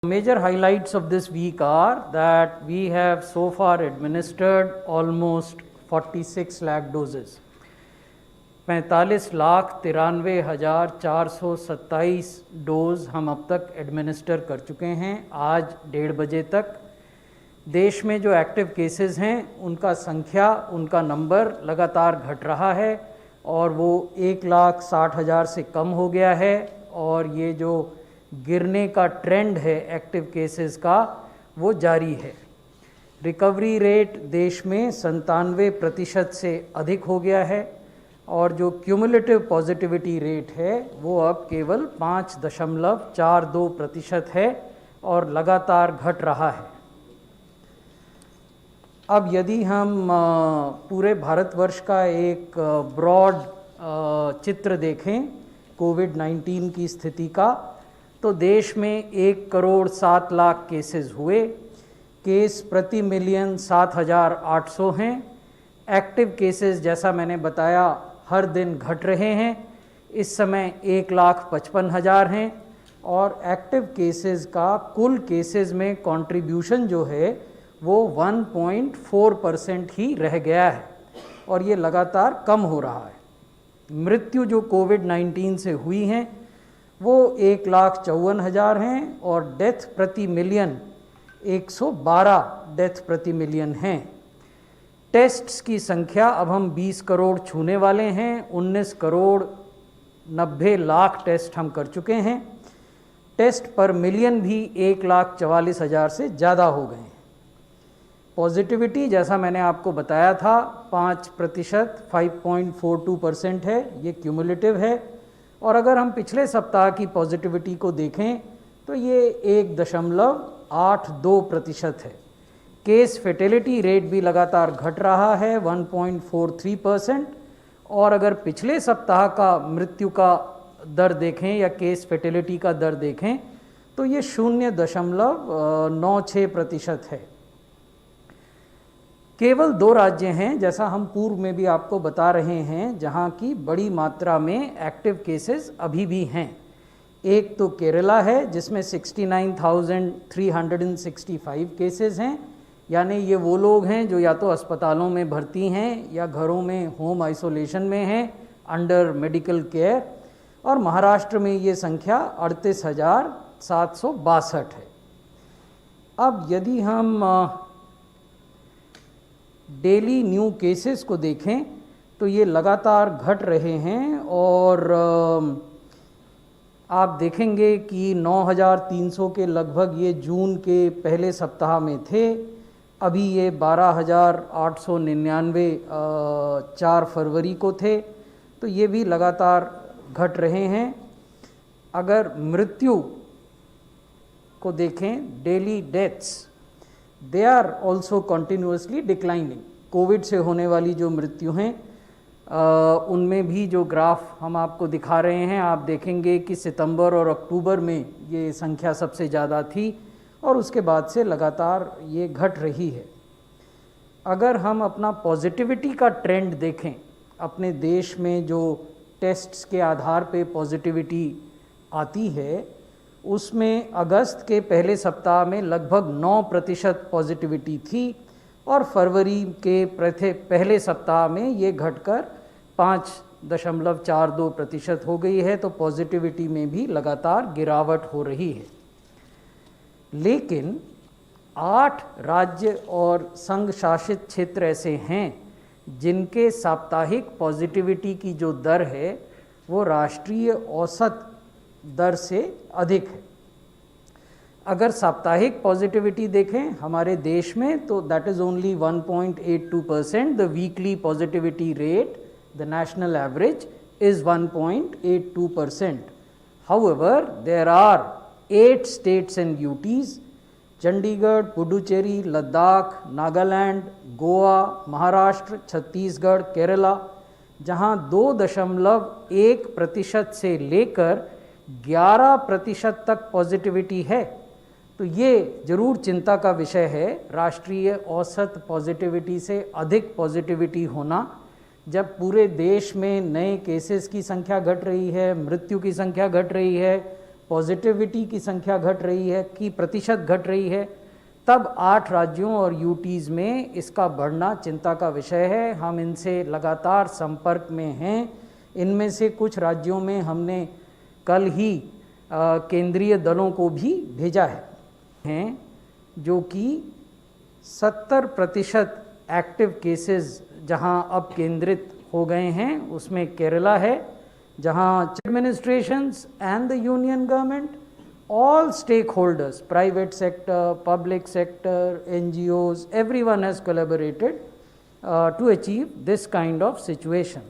Major highlights of this week are that we have so far administered almost 46 lakh doses. 45,93,427 dose हम अब तक administer कर चुके हैं। आज 1:30 बजे तक देश में जो एक्टिव केसेस हैं उनका संख्या, उनका नंबर लगातार घट रहा है और वो 1,60,000 से कम हो गया है। और ये जो गिरने का ट्रेंड है एक्टिव केसेस का वो जारी है। रिकवरी रेट देश में 97% से अधिक हो गया है और जो क्यूमुलेटिव पॉजिटिविटी रेट है वो अब केवल 5.42% है और लगातार घट रहा है। अब यदि हम पूरे भारतवर्ष का एक ब्रॉड चित्र देखें कोविड-19 की स्थिति का, तो देश में 1,07,00,000 केसेस हुए। केस प्रति मिलियन 7,800 हैं। एक्टिव केसेस जैसा मैंने बताया हर दिन घट रहे हैं। इस समय 1,55,000 हैं और एक्टिव केसेस का कुल केसेस में कंट्रीब्यूशन जो है वो 1.4% ही रह गया है और ये लगातार कम हो रहा है। मृत्यु जो कोविड-19 से हुई हैं वो 1,54,000 हैं और डेथ प्रति मिलियन 112 डेथ प्रति मिलियन हैं। टेस्ट्स की संख्या अब हम 20 करोड़ छूने वाले हैं। 19,90,00,000 टेस्ट हम कर चुके हैं। टेस्ट पर मिलियन भी 1,44,000 से ज़्यादा हो गए हैं। पॉजिटिविटी जैसा मैंने आपको बताया था 5%, 5.42% है, ये क्यूमुलेटिव है। और अगर हम पिछले सप्ताह की पॉजिटिविटी को देखें तो ये 1.82% है। केस फेटेलिटी रेट भी लगातार घट रहा है 1.43%। और अगर पिछले सप्ताह का मृत्यु का दर देखें या केस फेटेलिटी का दर देखें तो ये 0.96% है। केवल 2 राज्य हैं, जैसा हम पूर्व में भी आपको बता रहे हैं, जहां की बड़ी मात्रा में एक्टिव केसेस अभी भी हैं। एक तो केरला है जिसमें 69,365 केसेस हैं, यानी ये वो लोग हैं जो या तो अस्पतालों में भर्ती हैं या घरों में होम आइसोलेशन में हैं अंडर मेडिकल केयर। और महाराष्ट्र में ये संख्या 38,762 है। अब यदि हम डेली न्यू केसेस को देखें तो ये लगातार घट रहे हैं और आप देखेंगे कि 9,300 के लगभग ये जून के पहले सप्ताह में थे। अभी ये 12,899 4 फरवरी को थे, तो ये भी लगातार घट रहे हैं। अगर मृत्यु को देखें, daily deaths, they are also continuously declining. Covid से होने वाली जो मृत्यु हैं उनमें भी जो ग्राफ हम आपको दिखा रहे हैं, आप देखेंगे कि सितंबर और अक्टूबर में ये संख्या सबसे ज़्यादा थी और उसके बाद से लगातार ये घट रही है। अगर हम अपना पॉजिटिविटी का ट्रेंड देखें, अपने देश में जो टेस्ट्स के आधार पे पॉजिटिविटी आती है उसमें अगस्त के पहले सप्ताह में लगभग 9% पॉजिटिविटी थी और फरवरी के पहले सप्ताह में ये घटकर 5.42% हो गई है। तो पॉजिटिविटी में भी लगातार गिरावट हो रही है। लेकिन 8 राज्य और संघ शासित क्षेत्र ऐसे हैं जिनके साप्ताहिक पॉजिटिविटी की जो दर है वो राष्ट्रीय औसत दर से अधिक है। अगर साप्ताहिक पॉजिटिविटी देखें हमारे देश में तो that is only 1.82%। The weekly positivity rate, the national average is 1.82%। However there are 8 states and UTs, Chandigarh, Puducherry, Ladakh, Nagaland, Goa, Maharashtra, Chhattisgarh, Kerala, जहां 2.1% से लेकर 11% तक पॉजिटिविटी है। तो ये जरूर चिंता का विषय है। राष्ट्रीय औसत पॉजिटिविटी से अधिक पॉजिटिविटी होना, जब पूरे देश में नए केसेस की संख्या घट रही है, मृत्यु की संख्या घट रही है, पॉजिटिविटी की संख्या घट रही है, की प्रतिशत घट रही है, तब 8 राज्यों और यूटीज़ में इसका बढ़ना चिंता का विषय है। हम इनसे लगातार संपर्क में हैं। इनमें से कुछ राज्यों में हमने कल ही केंद्रीय दलों को भी भेजा है जो कि 70% एक्टिव केसेस जहां अब केंद्रित हो गए हैं, उसमें केरला है, जहां administrations and the union government, all stakeholders, private sector, public sector, NGOs, everyone has collaborated to achieve this kind of situation.